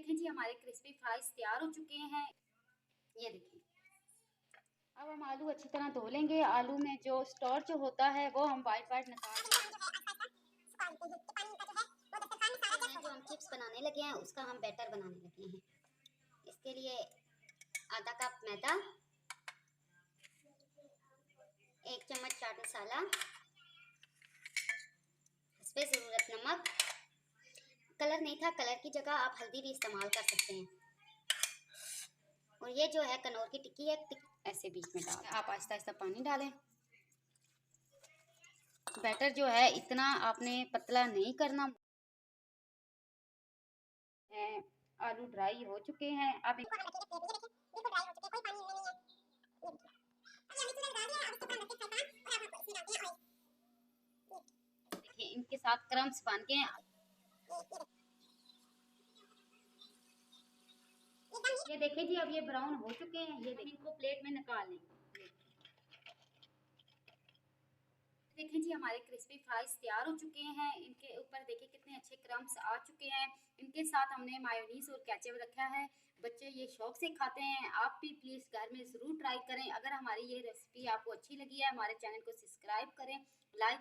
देखें जी हमारे crispy fries तैयार हो चुके हैं। ये देखिए, अब हम आलू अच्छी तरह धो लेंगे। आलू में जो स्टार्च होता है वो हम वाइट निकाल लेंगे। जो हम चिप्स बनाने लगे हैं उसका हम बैटर बनाने लगे हैं। इसके लिए आधा कप मैदा, 1 चम्मच चाट मसाला, इस पे ज़रूरत नमक। कलर नहीं था, कलर की जगह आप हल्दी भी इस्तेमाल कर सकते हैं। और ये जो है कनौर की टिक्की है, ऐसे बीच में डाल, आप आहिस्ता आहिस्ता पानी डालें। बैटर जो है इतना आपने पतला नहीं करना। आलू ड्राई हो चुके हैं। अब देखिए इनके साथ क्रम्स बन के ये देखिए जी, अब ये ब्राउन हो चुके हैं। ये इनको प्लेट में निकाल लें। देखें जी हमारे क्रिस्पी फ्राइज तैयार हो चुके हैं। इनके ऊपर देखिए कितने अच्छे क्रम्स आ चुके हैं। इनके साथ हमने मायोनीज और केचप रखा है। बच्चे ये शौक से खाते हैं। आप भी प्लीज़ घर में ज़रूर ट्राई करें। अगर हमारी ये रेसिपी आपको अच्छी लगी है, हमारे चैनल को सब्सक्राइब करें, लाइक